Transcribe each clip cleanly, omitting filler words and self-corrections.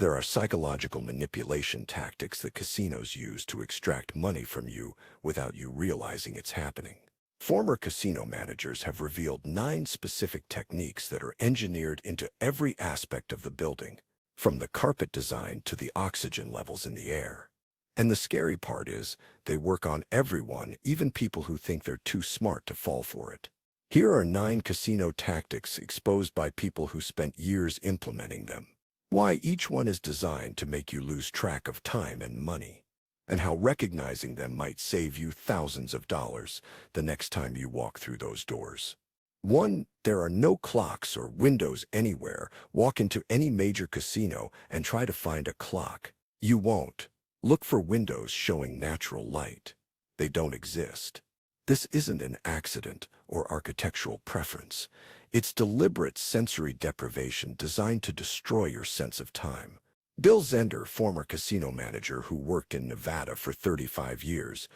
There are psychological manipulation tactics that casinos use to extract money from you without you realizing it's happening. Former casino managers have revealed 9 specific techniques that are engineered into every aspect of the building, from the carpet design to the oxygen levels in the air. And the scary part is, they work on everyone, even people who think they're too smart to fall for it. Here are 9 casino tactics exposed by people who spent years implementing them. Why each one is designed to make you lose track of time and money, and how recognizing them might save you thousands of dollars the next time you walk through those doors. 1. There are no clocks or windows anywhere. Walk into any major casino and try to find a clock. You won't. Look for windows showing natural light. They don't exist. This isn't an accident or architectural preference. It's deliberate sensory deprivation designed to destroy your sense of time. Bill Zender, former casino manager who worked in Nevada for 35 years,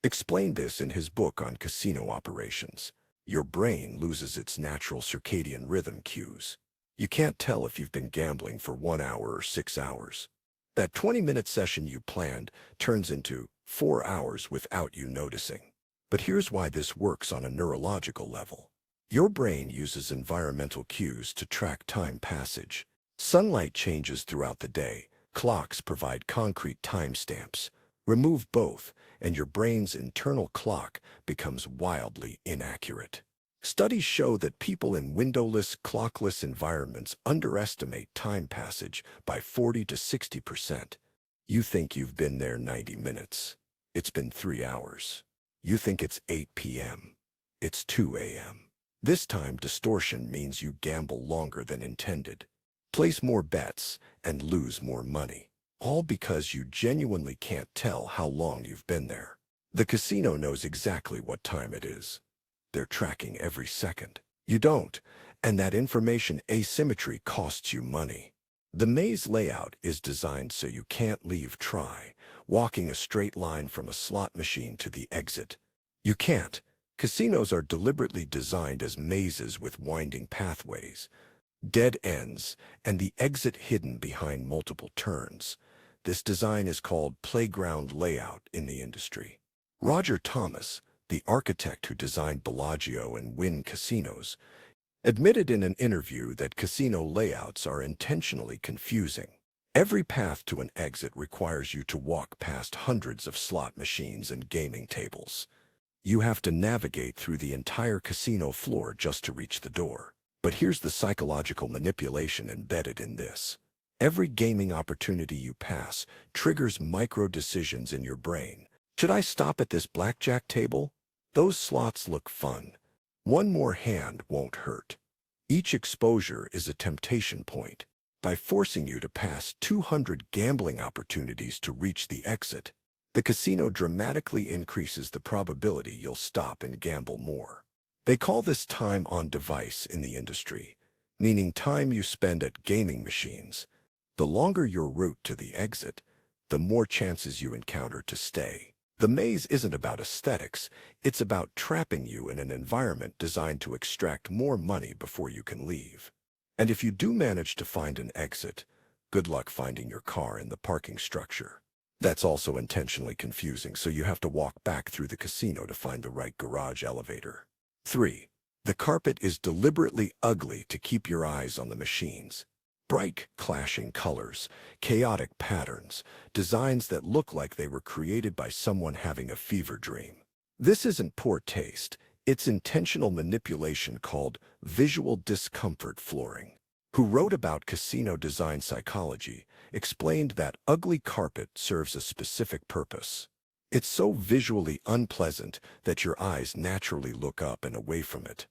explained this in his book on casino operations. Your brain loses its natural circadian rhythm cues. You can't tell if you've been gambling for 1 hour or 6 hours. That 20-minute session you planned turns into 4 hours without you noticing. But here's why this works on a neurological level. Your brain uses environmental cues to track time passage. Sunlight changes throughout the day. Clocks provide concrete timestamps. Remove both, and your brain's internal clock becomes wildly inaccurate. Studies show that people in windowless, clockless environments underestimate time passage by 40 to 60%. You think you've been there 90 minutes. It's been 3 hours. You think it's 8 p.m. It's 2 a.m. This time distortion means you gamble longer than intended, place more bets, and lose more money, all because you genuinely can't tell how long you've been there. The casino knows exactly what time it is. They're tracking every second. You don't, and that information asymmetry costs you money. The maze layout is designed so you can't leave. Try walking a straight line from a slot machine to the exit. You can't. Casinos are deliberately designed as mazes with winding pathways, dead ends, and the exit hidden behind multiple turns. This design is called playground layout in the industry. Roger Thomas, the architect who designed Bellagio and Wynn casinos, admitted in an interview that casino layouts are intentionally confusing. Every path to an exit requires you to walk past hundreds of slot machines and gaming tables. You have to navigate through the entire casino floor just to reach the door. But here's the psychological manipulation embedded in this. Every gaming opportunity you pass triggers micro-decisions in your brain. Should I stop at this blackjack table? Those slots look fun. One more hand won't hurt. Each exposure is a temptation point. By forcing you to pass 200 gambling opportunities to reach the exit, the casino dramatically increases the probability you'll stop and gamble more. They call this time on device in the industry, meaning time you spend at gaming machines. The longer your route to the exit, the more chances you encounter to stay. The maze isn't about aesthetics, it's about trapping you in an environment designed to extract more money before you can leave. And if you do manage to find an exit, good luck finding your car in the parking structure. That's also intentionally confusing, so you have to walk back through the casino to find the right garage elevator. 3. The carpet is deliberately ugly to keep your eyes on the machines. Bright, clashing colors, chaotic patterns, designs that look like they were created by someone having a fever dream. This isn't poor taste, it's intentional manipulation called visual discomfort flooring. Who wrote about casino design psychology, explained that ugly carpet serves a specific purpose. It's so visually unpleasant that your eyes naturally look up and away from it.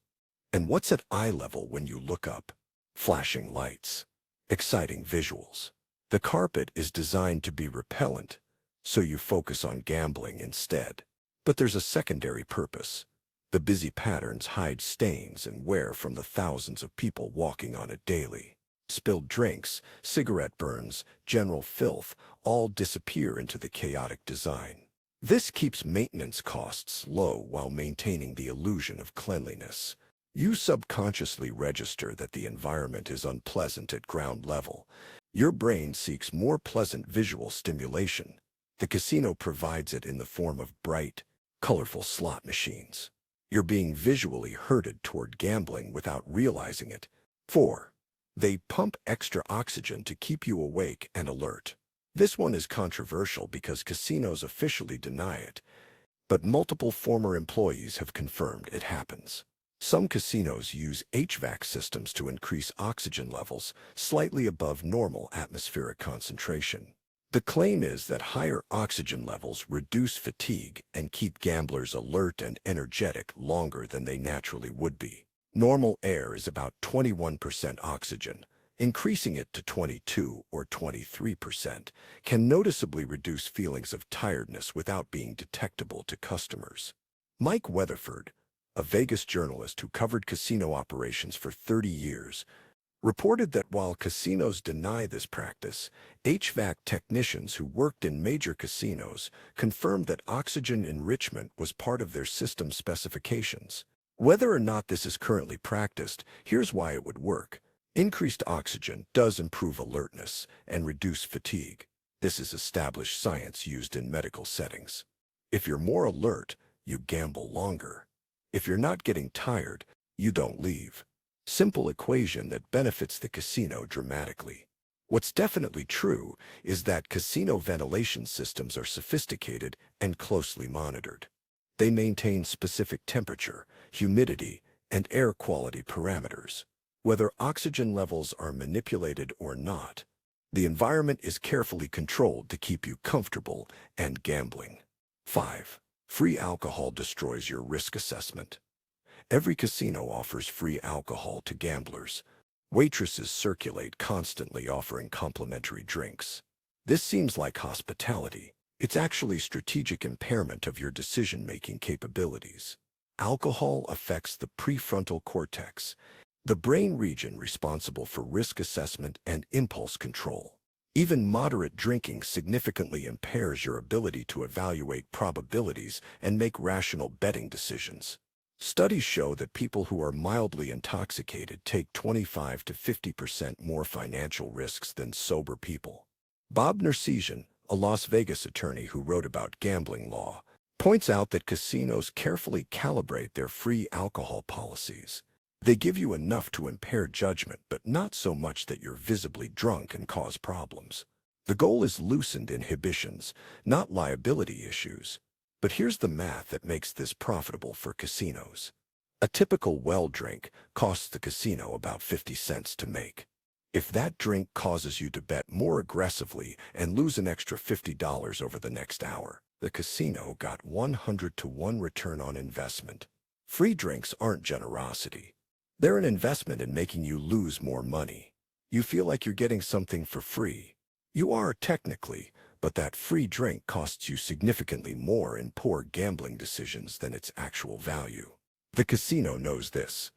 And what's at eye level when you look up? Flashing lights, exciting visuals. The carpet is designed to be repellent, so you focus on gambling instead. But there's a secondary purpose. The busy patterns hide stains and wear from the thousands of people walking on it daily. Spilled drinks, cigarette burns, general filth, all disappear into the chaotic design. This keeps maintenance costs low while maintaining the illusion of cleanliness. You subconsciously register that the environment is unpleasant at ground level, Your brain seeks more pleasant visual stimulation. The casino provides it in the form of bright, colorful slot machines. You're being visually herded toward gambling without realizing it. 4. They pump extra oxygen to keep you awake and alert. This one is controversial because casinos officially deny it, but multiple former employees have confirmed it happens. Some casinos use HVAC systems to increase oxygen levels slightly above normal atmospheric concentration. The claim is that higher oxygen levels reduce fatigue and keep gamblers alert and energetic longer than they naturally would be. Normal air is about 21% oxygen. Increasing it to 22 or 23% can noticeably reduce feelings of tiredness without being detectable to customers. Mike Weatherford, a Vegas journalist who covered casino operations for 30 years, reported that while casinos deny this practice, HVAC technicians who worked in major casinos confirmed that oxygen enrichment was part of their system specifications. Whether or not this is currently practiced, here's why it would work. Increased oxygen does improve alertness and reduce fatigue. This is established science used in medical settings. If you're more alert, you gamble longer. If you're not getting tired, you don't leave. Simple equation that benefits the casino dramatically. What's definitely true is that casino ventilation systems are sophisticated and closely monitored. They maintain specific temperature, humidity, and air quality parameters. Whether oxygen levels are manipulated or not, the environment is carefully controlled to keep you comfortable and gambling. 5. Free alcohol destroys your risk assessment. Every casino offers free alcohol to gamblers. Waitresses circulate constantly offering complimentary drinks. This seems like hospitality. It's actually strategic impairment of your decision-making capabilities. Alcohol affects the prefrontal cortex, the brain region responsible for risk assessment and impulse control. Even moderate drinking significantly impairs your ability to evaluate probabilities and make rational betting decisions. Studies show that people who are mildly intoxicated take 25 to 50% more financial risks than sober people. Bob Nersesian, a Las Vegas attorney who wrote about gambling law, points out that casinos carefully calibrate their free alcohol policies. They give you enough to impair judgment, but not so much that you're visibly drunk and cause problems. The goal is loosened inhibitions, not liability issues. But here's the math that makes this profitable for casinos. A typical well drink costs the casino about 50 cents to make. If that drink causes you to bet more aggressively and lose an extra $50 over the next hour, the casino got 100-to-1 return on investment. Free drinks aren't generosity. They're an investment in making you lose more money. You feel like you're getting something for free. You are technically, but that free drink costs you significantly more in poor gambling decisions than its actual value. The casino knows this.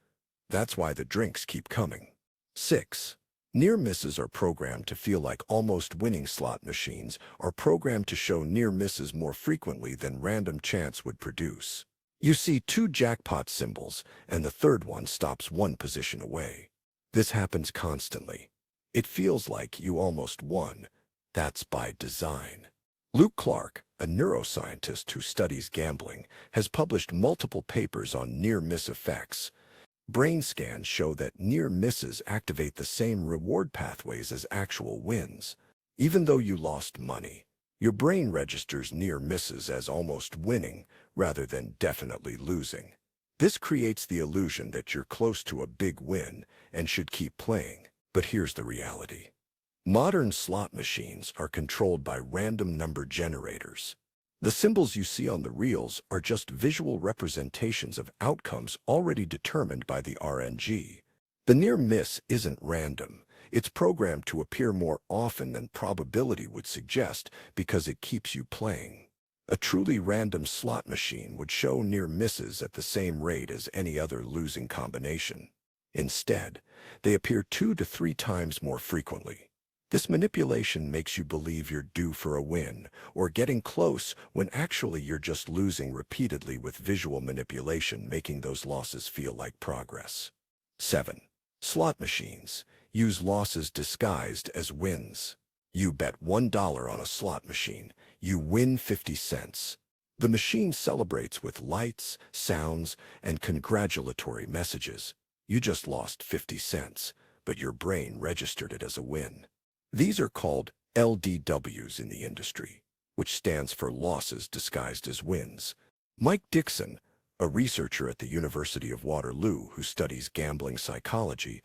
That's why the drinks keep coming. 6. Near misses are programmed to feel like almost winning. Slot machines are programmed to show near misses more frequently than random chance would produce. You see 2 jackpot symbols, and the third one stops 1 position away. This happens constantly. It feels like you almost won. That's by design. Luke Clark, a neuroscientist who studies gambling, has published multiple papers on near-miss effects. Brain scans show that near misses activate the same reward pathways as actual wins. Even though you lost money, your brain registers near misses as almost winning rather than definitely losing. This creates the illusion that you're close to a big win and should keep playing. But here's the reality. Modern slot machines are controlled by random number generators. The symbols you see on the reels are just visual representations of outcomes already determined by the RNG. The near miss isn't random. It's programmed to appear more often than probability would suggest because it keeps you playing. A truly random slot machine would show near misses at the same rate as any other losing combination. Instead, they appear 2 to 3 times more frequently. This manipulation makes you believe you're due for a win or getting close when actually you're just losing repeatedly, with visual manipulation making those losses feel like progress. 7. Slot machines use losses disguised as wins. You bet $1 on a slot machine. You win 50 cents. The machine celebrates with lights, sounds, and congratulatory messages. You just lost 50 cents, but your brain registered it as a win. These are called LDWs in the industry, which stands for losses disguised as wins. Mike Dixon, a researcher at the University of Waterloo who studies gambling psychology,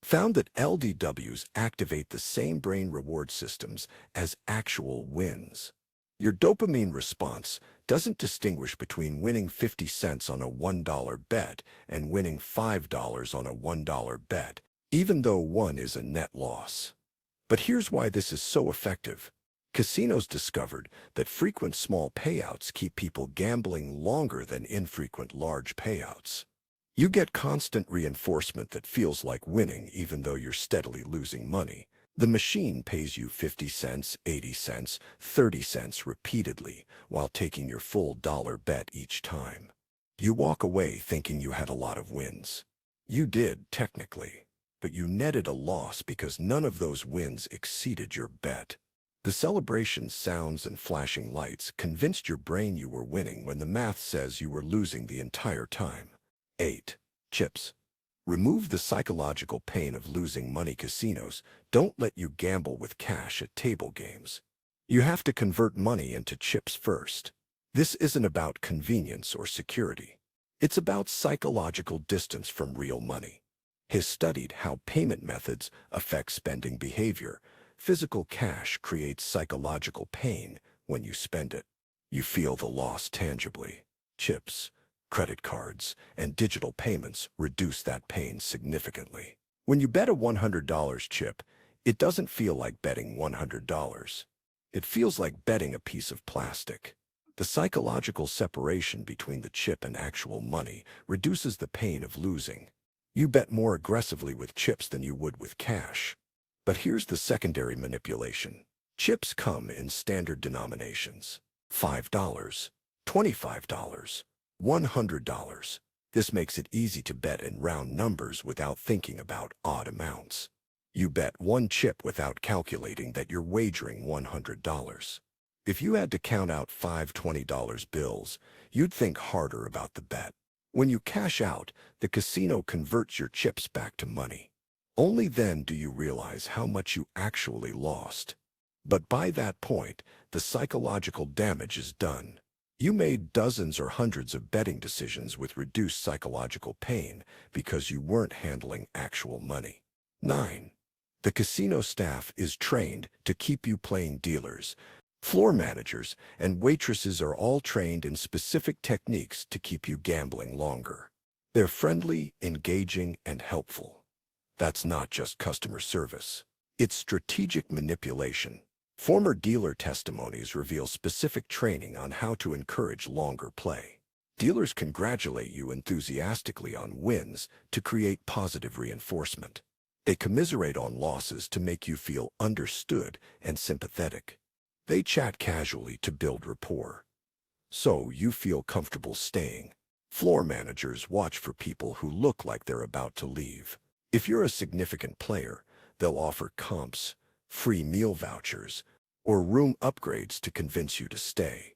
found that LDWs activate the same brain reward systems as actual wins. Your dopamine response doesn't distinguish between winning 50 cents on a $1 bet and winning $5 on a $1 bet, even though one is a net loss. But here's why this is so effective. Casinos discovered that frequent small payouts keep people gambling longer than infrequent large payouts. You get constant reinforcement that feels like winning even though you're steadily losing money. The machine pays you 50 cents, 80 cents, 30 cents repeatedly while taking your full dollar bet each time. You walk away thinking you had a lot of wins. You did, technically, but you netted a loss because none of those wins exceeded your bet. The celebration sounds and flashing lights convinced your brain you were winning when the math says you were losing the entire time. 8. Chips. Remove the psychological pain of losing money. Casinos don't let you gamble with cash at table games. You have to convert money into chips first. This isn't about convenience or security. It's about psychological distance from real money. He's studied how payment methods affect spending behavior. Physical cash creates psychological pain when you spend it. You feel the loss tangibly. Chips, credit cards, and digital payments reduce that pain significantly. When you bet a $100 chip, it doesn't feel like betting $100. It feels like betting a piece of plastic. The psychological separation between the chip and actual money reduces the pain of losing. You bet more aggressively with chips than you would with cash. But here's the secondary manipulation. Chips come in standard denominations: $5, $25, $100. This makes it easy to bet in round numbers without thinking about odd amounts. You bet one chip without calculating that you're wagering $100. If you had to count out five $20 bills, you'd think harder about the bet. When you cash out, the casino converts your chips back to money. Only then do you realize how much you actually lost. But by that point, the psychological damage is done. You made dozens or hundreds of betting decisions with reduced psychological pain because you weren't handling actual money. 9. The casino staff is trained to keep you playing. Dealers, floor managers, and waitresses are all trained in specific techniques to keep you gambling longer. They're friendly, engaging, and helpful. That's not just customer service. It's strategic manipulation. Former dealer testimonies reveal specific training on how to encourage longer play. Dealers congratulate you enthusiastically on wins to create positive reinforcement. They commiserate on losses to make you feel understood and sympathetic. They chat casually to build rapport, so you feel comfortable staying. Floor managers watch for people who look like they're about to leave. If you're a significant player, they'll offer comps, free meal vouchers, or room upgrades to convince you to stay.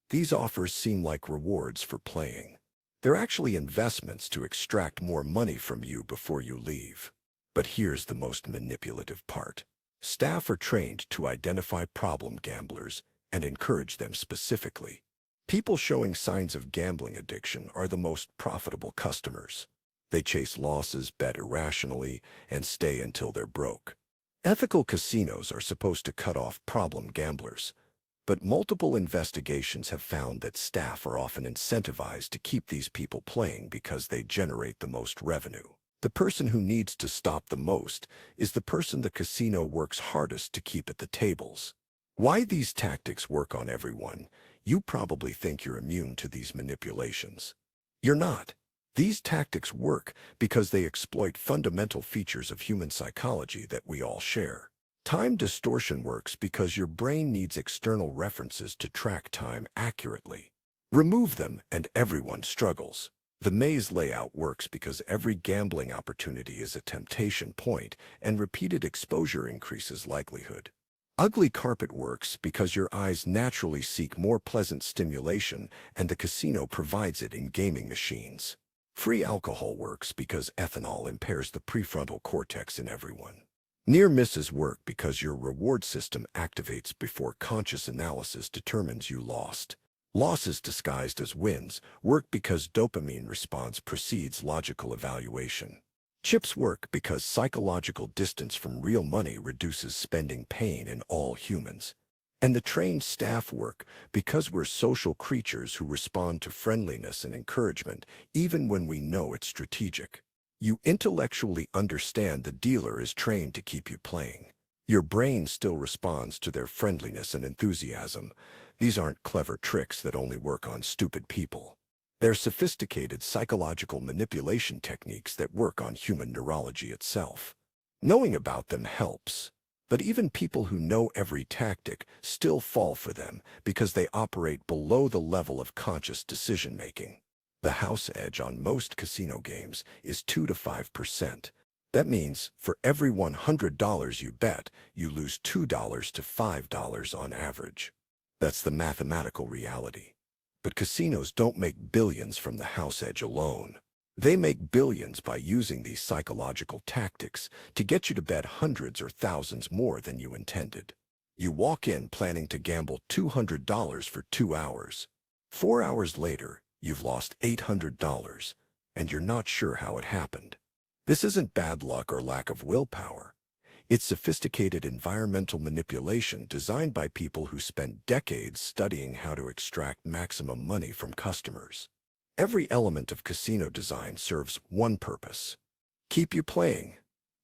These offers seem like rewards for playing. They're actually investments to extract more money from you before you leave. But here's the most manipulative part. Staff are trained to identify problem gamblers and encourage them specifically. People showing signs of gambling addiction are the most profitable customers. They chase losses, bet irrationally, and stay until they're broke. Ethical casinos are supposed to cut off problem gamblers, but multiple investigations have found that staff are often incentivized to keep these people playing because they generate the most revenue. The person who needs to stop the most is the person the casino works hardest to keep at the tables. Why these tactics work on everyone? You probably think you're immune to these manipulations. You're not. These tactics work because they exploit fundamental features of human psychology that we all share. Time distortion works because your brain needs external references to track time accurately. Remove them and everyone struggles. The maze layout works because every gambling opportunity is a temptation point, and repeated exposure increases likelihood. Ugly carpet works because your eyes naturally seek more pleasant stimulation, and the casino provides it in gaming machines. Free alcohol works because ethanol impairs the prefrontal cortex in everyone. Near misses work because your reward system activates before conscious analysis determines you lost. Losses disguised as wins work because dopamine response precedes logical evaluation. Chips work because psychological distance from real money reduces spending pain in all humans. And the trained staff work because we're social creatures who respond to friendliness and encouragement even when we know it's strategic. You intellectually understand the dealer is trained to keep you playing. Your brain still responds to their friendliness and enthusiasm. These aren't clever tricks that only work on stupid people. They're sophisticated psychological manipulation techniques that work on human neurology itself. Knowing about them helps, but even people who know every tactic still fall for them because they operate below the level of conscious decision-making. The house edge on most casino games is 2 to 5%. That means for every $100 you bet, you lose $2 to $5 on average. That's the mathematical reality. But casinos don't make billions from the house edge alone. They make billions by using these psychological tactics to get you to bet hundreds or thousands more than you intended. You walk in planning to gamble $200 for 2 hours. 4 hours later, you've lost $800, and you're not sure how it happened. This isn't bad luck or lack of willpower. It's sophisticated environmental manipulation designed by people who spent decades studying how to extract maximum money from customers. Every element of casino design serves one purpose: keep you playing.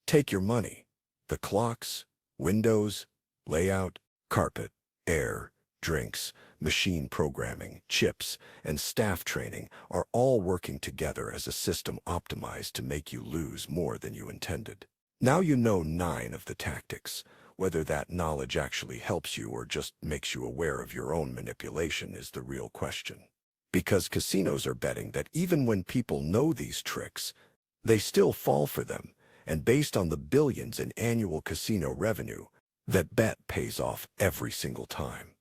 Take your money. The clocks, windows, layout, carpet, air, drinks, machine programming, chips, and staff training are all working together as a system optimized to make you lose more than you intended. Now you know 9 of the tactics. Whether that knowledge actually helps you or just makes you aware of your own manipulation is the real question. Because casinos are betting that even when people know these tricks, they still fall for them, and based on the billions in annual casino revenue, that bet pays off every single time.